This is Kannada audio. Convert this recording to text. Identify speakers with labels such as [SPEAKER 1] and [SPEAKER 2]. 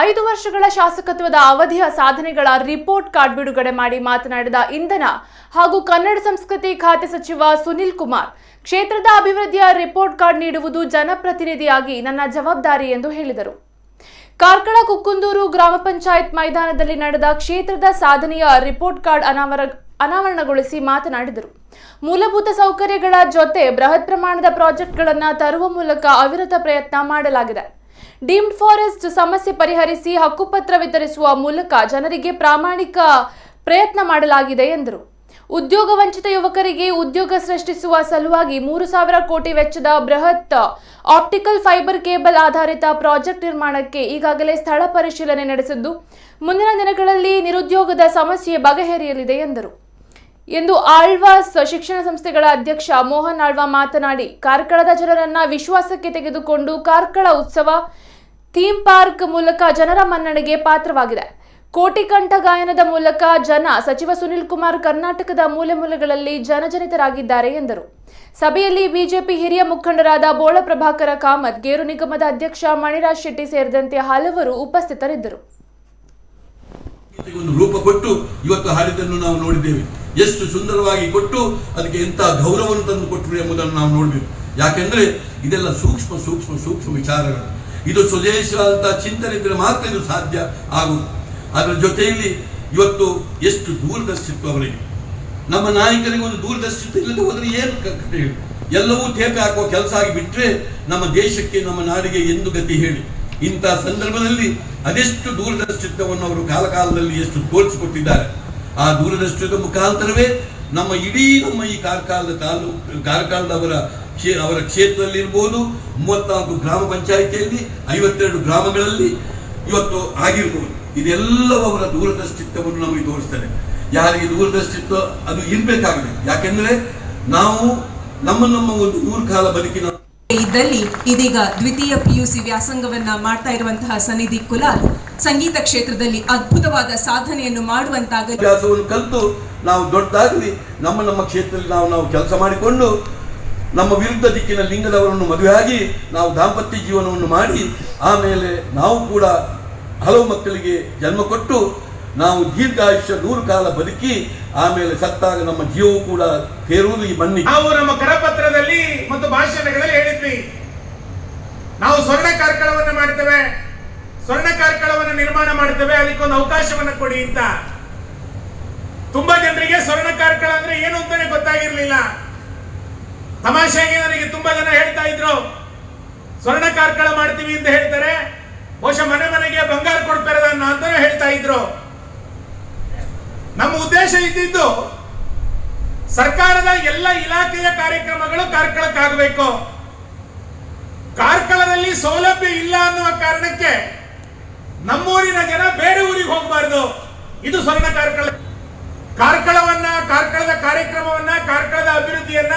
[SPEAKER 1] 5 ವರ್ಷಗಳ ಶಾಸಕತ್ವದ ಅವಧಿಯ ಸಾಧನೆಗಳ ರಿಪೋರ್ಟ್ ಕಾರ್ಡ್ ಬಿಡುಗಡೆ ಮಾಡಿ ಮಾತನಾಡಿದ ಇಂಧನ ಹಾಗೂ ಕನ್ನಡ ಸಂಸ್ಕೃತಿ ಖಾತೆ ಸಚಿವ ಸುನಿಲ್ ಕುಮಾರ್, ಕ್ಷೇತ್ರದ ಅಭಿವೃದ್ಧಿಯ ರಿಪೋರ್ಟ್ ಕಾರ್ಡ್ ನೀಡುವುದು ಜನಪ್ರತಿನಿಧಿಯಾಗಿ ನನ್ನ ಜವಾಬ್ದಾರಿ ಎಂದು ಹೇಳಿದರು. ಕಾರ್ಕಳ ಕುಕ್ಕುಂದೂರು ಗ್ರಾಮ ಪಂಚಾಯತ್ ಮೈದಾನದಲ್ಲಿ ನಡೆದ ಕ್ಷೇತ್ರದ ಸಾಧನೆಯ ರಿಪೋರ್ಟ್ ಕಾರ್ಡ್ ಅನಾವರಣಗೊಳಿಸಿ ಮಾತನಾಡಿದರು. ಮೂಲಭೂತ ಸೌಕರ್ಯಗಳ ಜೊತೆ ಬೃಹತ್ ಪ್ರಮಾಣದ ಪ್ರಾಜೆಕ್ಟ್ಗಳನ್ನು ತರುವ ಮೂಲಕ ಅವಿರತ ಪ್ರಯತ್ನ ಮಾಡಲಾಗಿದೆ. ಡೀಮ್ಡ್ ಫಾರೆಸ್ಟ್ ಸಮಸ್ಯೆ ಪರಿಹರಿಸಿ ಹಕ್ಕುಪತ್ರ ವಿತರಿಸುವ ಮೂಲಕ ಜನರಿಗೆ ಪ್ರಾಮಾಣಿಕ ಪ್ರಯತ್ನ ಮಾಡಲಾಗಿದೆ ಎಂದರು. ಉದ್ಯೋಗ ವಂಚಿತ ಯುವಕರಿಗೆ ಉದ್ಯೋಗ ಸೃಷ್ಟಿಸುವ ಸಲುವಾಗಿ 3,000 ಕೋಟಿ ವೆಚ್ಚದ ಬೃಹತ್ ಆಪ್ಟಿಕಲ್ ಫೈಬರ್ ಕೇಬಲ್ ಆಧಾರಿತ ಪ್ರಾಜೆಕ್ಟ್ ನಿರ್ಮಾಣಕ್ಕೆ ಈಗಾಗಲೇ ಸ್ಥಳ ಪರಿಶೀಲನೆ ನಡೆಸಿದ್ದು, ಮುಂದಿನ ದಿನಗಳಲ್ಲಿ ನಿರುದ್ಯೋಗದ ಸಮಸ್ಯೆ ಬಗೆಹರಿಯಲಿದೆ ಎಂದರು. ಎಂದು ಆಳ್ವಾಸ್ ಶಿಕ್ಷಣ ಸಂಸ್ಥೆಗಳ ಅಧ್ಯಕ್ಷ ಮೋಹನ್ ಆಳ್ವಾ ಮಾತನಾಡಿ, ಕಾರ್ಕಳದ ಜನರನ್ನ ವಿಶ್ವಾಸಕ್ಕೆ ತೆಗೆದುಕೊಂಡು ಕಾರ್ಕಳ ಉತ್ಸವ ಥೀಮ್ ಪಾರ್ಕ್ ಮೂಲಕ ಜನರ ಮನ್ನಣೆಗೆ ಪಾತ್ರವಾಗಿದೆ. ಕೋಟಿ ಕಂಠ ಗಾಯನದ ಮೂಲಕ ಸಚಿವ ಸುನಿಲ್ ಕುಮಾರ್ ಕರ್ನಾಟಕದ ಮೂಲೆ ಮೂಲೆಗಳಲ್ಲಿ ಜನಜನಿತರಾಗಿದ್ದಾರೆ ಎಂದರು. ಸಭೆಯಲ್ಲಿ ಬಿಜೆಪಿ ಹಿರಿಯ ಮುಖಂಡರಾದ ಬೋಳ ಪ್ರಭಾಕರ ಕಾಮತ್, ಗೇರು ನಿಗಮದ ಅಧ್ಯಕ್ಷ ಮಣಿರಾಜ್ ಶೆಟ್ಟಿ ಸೇರಿದಂತೆ ಹಲವರು ಉಪಸ್ಥಿತರಿದ್ದರು.
[SPEAKER 2] ಒಂದು ರೂಪ ಕೊಟ್ಟು ಇವತ್ತು ಹಾಡಿದ್ದನ್ನು ನಾವು ನೋಡಿದ್ದೇವೆ. ಎಷ್ಟು ಸುಂದರವಾಗಿ ಕೊಟ್ಟು ಅದಕ್ಕೆ ಎಂತ ಗೌರವವನ್ನು ತಂದು ಕೊಟ್ಟರು ಎಂಬುದನ್ನು ನಾವು ನೋಡಬೇಕು. ಯಾಕೆಂದ್ರೆ ಇದೆಲ್ಲ ಸೂಕ್ಷ್ಮ ಸೂಕ್ಷ್ಮ ಸೂಕ್ಷ್ಮ ವಿಚಾರಗಳು. ಇದು ಸ್ವದೇಶವಾದಂತಹ ಚಿಂತನೆ ಇದ್ದರೆ ಮಾತ್ರ ಇದು ಸಾಧ್ಯ ಆಗುವುದು. ಅದರ ಜೊತೆಯಲ್ಲಿ ಇವತ್ತು ಎಷ್ಟು ದೂರದರ್ಶಿತ್ವ ಅವರಿಗೆ, ನಮ್ಮ ನಾಯಕರಿಗೆ ಒಂದು ದೂರದರ್ಶಿತ್ವ ಇಲ್ಲದೆ ಹೋದ್ರೆ ಏನು ಕಥೆ ಹೇಳಿ, ಎಲ್ಲವೂ ತೇಪೆ ಹಾಕುವ ಕೆಲಸ ಆಗಿ ಬಿಟ್ಟರೆ ನಮ್ಮ ದೇಶಕ್ಕೆ ನಮ್ಮ ನಾಡಿಗೆ ಎಂದು ಗತಿ ಹೇಳಿ. ಇಂತಹ ಸಂದರ್ಭದಲ್ಲಿ ಅದೆಷ್ಟು ದೂರದರ್ಶಿತ್ವವನ್ನು ಅವರು ಕಾಲಕಾಲದಲ್ಲಿ ಎಷ್ಟು ತೋರಿಸಿಕೊಟ್ಟಿದ್ದಾರೆ. ಆ ದೂರದರ್ಶಿತ್ವದ ಮುಖಾಂತರವೇ ನಮ್ಮ ಈ ಕಾರ್ಕಳದ ಅವರ ಕ್ಷೇತ್ರದಲ್ಲಿ ಇರ್ಬೋದು, 34 ಗ್ರಾಮ ಪಂಚಾಯಿತಿಯಲ್ಲಿ 52 ಗ್ರಾಮಗಳಲ್ಲಿ ಇವತ್ತು ಆಗಿರ್ಬೋದು. ಇದೆಲ್ಲವೂ ಅವರ ದೂರದರ್ಶಿತ್ವವನ್ನು ನಮಗೆ ತೋರಿಸ್ತಾರೆ. ಯಾರಿಗೆ ದೂರದರ್ಶಿತ್ವ ಅದು ಇರಬೇಕಾಗಿದೆ. ಯಾಕೆಂದ್ರೆ ನಾವು ನಮ್ಮ ಒಂದು ದೂರಕಾಲ ಬದುಕಿನ
[SPEAKER 3] ಇದ್ದಲ್ಲಿ ಇದೀಗ ದ್ವಿತೀಯ PUC ವ್ಯಾಸಂಗವನ್ನ ಮಾಡ್ತಾ ಇರುವಂತಹ ಸನ್ನಿಧಿ ಕುಲಾಲ್ ಸಂಗೀತ ಕ್ಷೇತ್ರದಲ್ಲಿ ಅದ್ಭುತವಾದ ಸಾಧನೆಯನ್ನು ಮಾಡುವಂತಾಗಲಿ,
[SPEAKER 2] ವ್ಯಾಸವನ್ನು ಕಲಿತು ನಾವು ದೊಡ್ಡದಾಗಲಿ ನಮ್ಮ ಕ್ಷೇತ್ರದಲ್ಲಿ ನಾವು ಕೆಲಸ ಮಾಡಿಕೊಂಡು ನಮ್ಮ ವಿರುದ್ಧ ದಿಕ್ಕಿನ ಲಿಂಗದವರನ್ನು ಮದುವೆಯಾಗಿ ನಾವು ದಾಂಪತ್ಯ ಜೀವನವನ್ನು ಮಾಡಿ ಆಮೇಲೆ ನಾವು ಕೂಡ ಹಲವು ಮಕ್ಕಳಿಗೆ ಜನ್ಮ ಕೊಟ್ಟು ನಾವು ದೀರ್ಘಾಯುಷ್ಯ 100 ಕಾಲ ಬದುಕಿ ಆಮೇಲೆ ಸತ್ತಾಗ ನಮ್ಮ ಜೀವವು ಕೂಡ ಸೇರುವುದು ಈ ಮಣ್ಣಿಗೆ.
[SPEAKER 4] ನಾವು ನಮ್ಮ ಕರಪತ್ರದಲ್ಲಿ ಮತ್ತು ಭಾಷಣಗಳಲ್ಲಿ ಹೇಳಿದ್ವಿ, ನಾವು ಸ್ವರ್ಣ ಕಾರ್ಕಳವನ್ನು ಮಾಡ್ತೇವೆ, ಸ್ವರ್ಣ ಕಾರ್ಕಳವನ್ನು ನಿರ್ಮಾಣ ಮಾಡ್ತೇವೆ, ಅದಕ್ಕೊಂದು ಅವಕಾಶವನ್ನು ಕೊಡಿ ಅಂತ. ತುಂಬಾ ಜನರಿಗೆ ಸ್ವರ್ಣ ಕಾರ್ಕಳ ಅಂದ್ರೆ ಏನು ಅಂತಾನೆ ಗೊತ್ತಾಗಿರ್ಲಿಲ್ಲ. ತಮಾಷೆಗೆ ನನಗೆ ತುಂಬಾ ಜನ ಹೇಳ್ತಾ ಇದ್ರು, ಸ್ವರ್ಣ ಕಾರ್ಕಳ ಮಾಡ್ತೀವಿ ಅಂತ ಹೇಳ್ತಾರೆ, ಬಹುಶಃ ಮನೆಗೆ ಬಂಗಾರ ಕೊಡ್ತಾರೆ ಅಂತಾನೆ ಹೇಳ್ತಾ ಇದ್ರು. ನಮ್ಮ ಉದ್ದೇಶ ಇದ್ದಿದ್ದು ಸರ್ಕಾರದ ಎಲ್ಲ ಇಲಾಖೆಯ ಕಾರ್ಯಕ್ರಮಗಳು ಕಾರ್ಕಳಕ್ಕಾಗಬೇಕು. ಕಾರ್ಕಳದಲ್ಲಿ ಸೌಲಭ್ಯ ಇಲ್ಲ ಅನ್ನುವ ಕಾರಣಕ್ಕೆ ನಮ್ಮೂರಿನ ಜನ ಬೇರೆ ಊರಿಗೆ ಹೋಗಬಾರ್ದು. ಇದು ಸ್ವರ್ಣ ಕಾರ್ಕಳದ ಕಾರ್ಯಕ್ರಮವನ್ನ, ಕಾರ್ಕಳದ ಅಭಿವೃದ್ಧಿಯನ್ನ